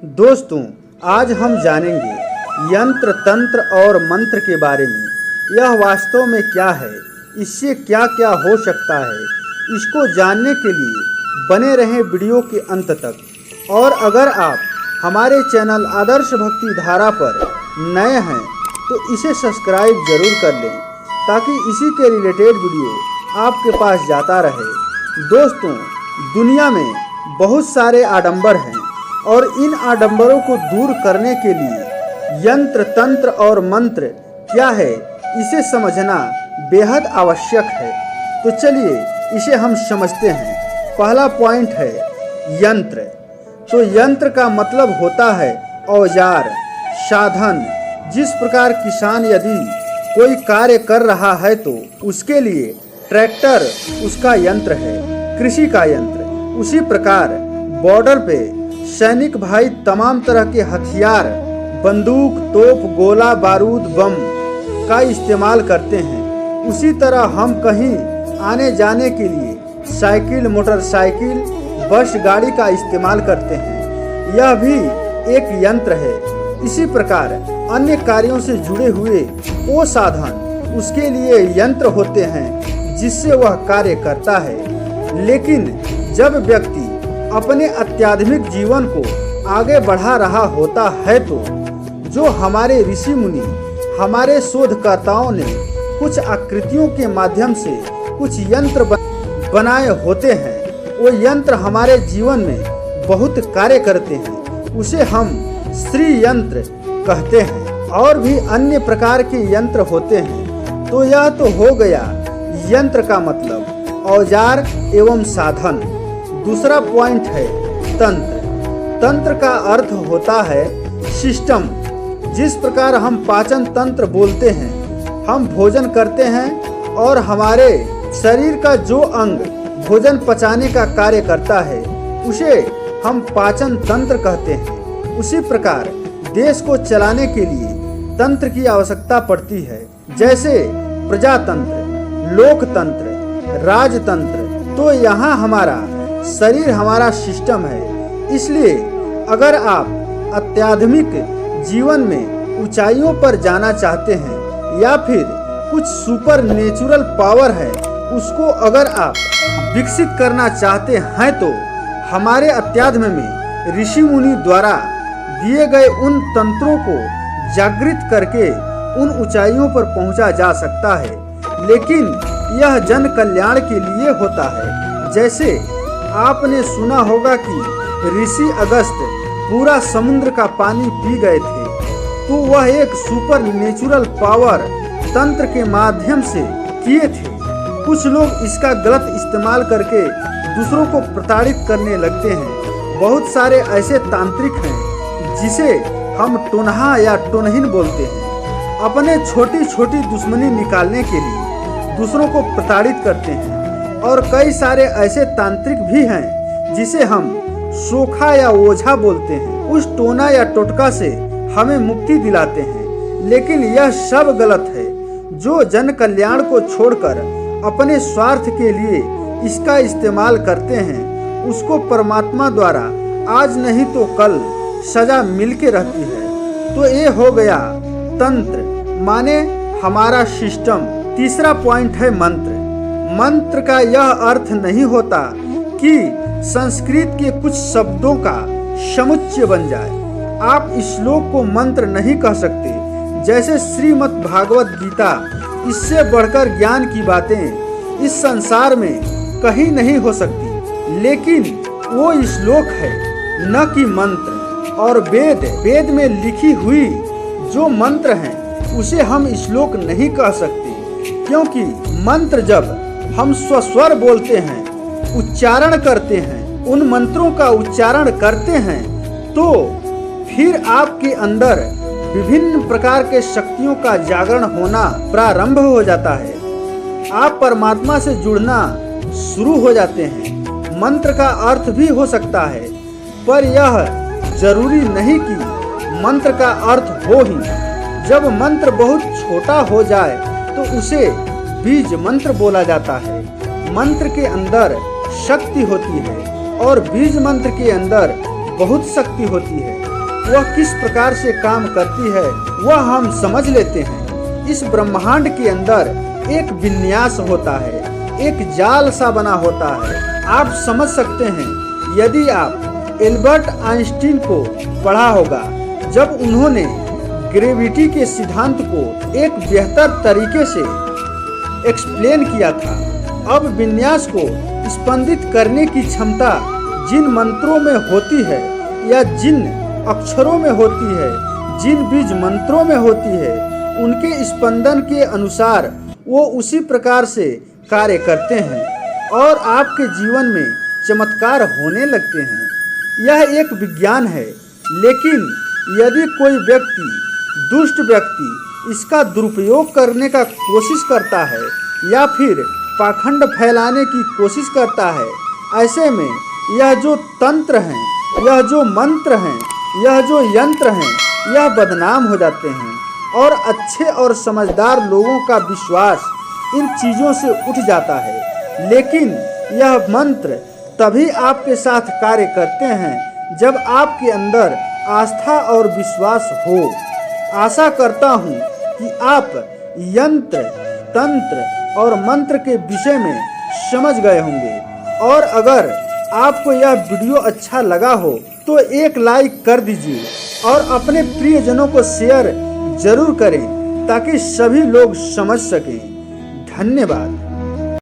दोस्तों, आज हम जानेंगे यंत्र तंत्र और मंत्र के बारे में। यह वास्तव में क्या है, इससे क्या क्या हो सकता है, इसको जानने के लिए बने रहें वीडियो के अंत तक। और अगर आप हमारे चैनल आदर्श भक्ति धारा पर नए हैं तो इसे सब्सक्राइब जरूर कर लें ताकि इसी के रिलेटेड वीडियो आपके पास जाता रहे। दोस्तों, दुनिया में बहुत सारे आडंबर हैं और इन आडंबरों को दूर करने के लिए यंत्र तंत्र और मंत्र क्या है, इसे समझना बेहद आवश्यक है। तो चलिए इसे हम समझते हैं। पहला पॉइंट है यंत्र। तो यंत्र का मतलब होता है औजार, साधन। जिस प्रकार किसान यदि कोई कार्य कर रहा है तो उसके लिए ट्रैक्टर उसका यंत्र है, कृषि का यंत्र। उसी प्रकार बॉर्डर पे सैनिक भाई तमाम तरह के हथियार, बंदूक, तोप, गोला बारूद, बम का इस्तेमाल करते हैं। उसी तरह हम कहीं आने जाने के लिए साइकिल, मोटरसाइकिल, बस, गाड़ी का इस्तेमाल करते हैं। यह भी एक यंत्र है। इसी प्रकार अन्य कार्यों से जुड़े हुए वो साधन उसके लिए यंत्र होते हैं जिससे वह कार्य करता है। लेकिन जब व्यक्ति अपने आध्यात्मिक जीवन को आगे बढ़ा रहा होता है तो जो हमारे ऋषि मुनि, हमारे शोधकर्ताओं ने कुछ आकृतियों के माध्यम से कुछ यंत्र बनाए होते हैं, वो यंत्र हमारे जीवन में बहुत कार्य करते हैं। उसे हम श्री यंत्र कहते हैं। और भी अन्य प्रकार के यंत्र होते हैं। तो यह तो हो गया यंत्र का मतलब औजार एवं साधन। दूसरा पॉइंट है तंत्र। तंत्र का अर्थ होता है सिस्टम। जिस प्रकार हम पाचन तंत्र बोलते हैं, हम भोजन करते हैं और हमारे शरीर का जो अंग भोजन पचाने का कार्य करता है उसे हम पाचन तंत्र कहते हैं। उसी प्रकार देश को चलाने के लिए तंत्र की आवश्यकता पड़ती है, जैसे प्रजातंत्र, लोकतंत्र, राजतंत्र। तो यहाँ हमारा शरीर हमारा सिस्टम है। इसलिए अगर आप आध्यात्मिक जीवन में ऊंचाइयों पर जाना चाहते हैं या फिर कुछ सुपर नेचुरल पावर है उसको अगर आप विकसित करना चाहते हैं तो हमारे अध्यात्म में ऋषि मुनि द्वारा दिए गए उन तंत्रों को जागृत करके उन ऊंचाइयों पर पहुंचा जा सकता है। लेकिन यह जन कल्याण के लिए होता है। जैसे आपने सुना होगा कि ऋषि अगस्त पूरा समुद्र का पानी पी गए थे, तो वह एक सुपर नेचुरल पावर तंत्र के माध्यम से किए थे। कुछ लोग इसका गलत इस्तेमाल करके दूसरों को प्रताड़ित करने लगते हैं। बहुत सारे ऐसे तांत्रिक हैं जिसे हम टोनहा या टोनहीन बोलते हैं। अपने छोटी छोटी दुश्मनी निकालने के लिए दूसरों को प्रताड़ित करते हैं। और कई सारे ऐसे तांत्रिक भी हैं जिसे हम सोखा या ओझा बोलते हैं। उस टोना या टोटका से हमें मुक्ति दिलाते हैं। लेकिन यह सब गलत है। जो जन कल्याण को छोड़कर अपने स्वार्थ के लिए इसका इस्तेमाल करते हैं उसको परमात्मा द्वारा आज नहीं तो कल सजा मिलके रहती है। तो ये हो गया तंत्र, माने हमारा सिस्टम। तीसरा पॉइंट है मंत्र। मंत्र का यह अर्थ नहीं होता कि संस्कृत के कुछ शब्दों का समुच्चय बन जाए। आप इस श्लोक को मंत्र नहीं कह सकते। जैसे श्रीमद् भागवत गीता, इससे बढ़कर ज्ञान की बातें इस संसार में कहीं नहीं हो सकती। लेकिन वो श्लोक है, न कि मंत्र। और वेद में लिखी हुई जो मंत्र हैं उसे हम श्लोक नहीं कह सकते, क्योंकि मंत्र जब हम स्वस्वर बोलते हैं, उच्चारण करते हैं, उन मंत्रों का उच्चारण करते हैं तो फिर आपके अंदर विभिन्न प्रकार के शक्तियों का जागरण होना प्रारंभ हो जाता है। आप परमात्मा से जुड़ना शुरू हो जाते हैं। मंत्र का अर्थ भी हो सकता है, पर यह जरूरी नहीं कि मंत्र का अर्थ हो ही। जब मंत्र बहुत छोटा हो जाए तो उसे बीज मंत्र बोला जाता है। मंत्र के अंदर शक्ति होती है और बीज मंत्र के अंदर बहुत शक्ति होती है। वह किस प्रकार से काम करती है वह हम समझ लेते हैं। इस ब्रह्मांड के अंदर एक विन्यास होता है, एक जाल सा बना होता है। आप समझ सकते हैं, यदि आप एल्बर्ट आइंस्टीन को पढ़ा होगा, जब उन्होंने ग्रेविटी के सिद्धांत को एक बेहतर तरीके से एक्सप्लेन किया था। अब विन्यास को स्पंदित करने की क्षमता जिन मंत्रों में होती है या जिन अक्षरों में होती है, जिन बीज मंत्रों में होती है, उनके स्पंदन के अनुसार वो उसी प्रकार से कार्य करते हैं और आपके जीवन में चमत्कार होने लगते हैं। यह एक विज्ञान है, लेकिन यदि कोई व्यक्ति, दुष्ट व्यक्ति इसका दुरुपयोग करने का कोशिश करता है या फिर पाखंड फैलाने की कोशिश करता है, ऐसे में यह जो तंत्र हैं, यह जो मंत्र हैं, यह जो यंत्र हैं, यह बदनाम हो जाते हैं और अच्छे और समझदार लोगों का विश्वास इन चीज़ों से उठ जाता है। लेकिन यह मंत्र तभी आपके साथ कार्य करते हैं जब आपके अंदर आस्था और विश्वास हो। आशा करता हूँ कि आप यंत्र, तंत्र और मंत्र के विषय में समझ गए होंगे, और अगर आपको यह वीडियो अच्छा लगा हो तो एक लाइक कर दीजिए और अपने प्रियजनों को शेयर जरूर करें ताकि सभी लोग समझ सकें। धन्यवाद।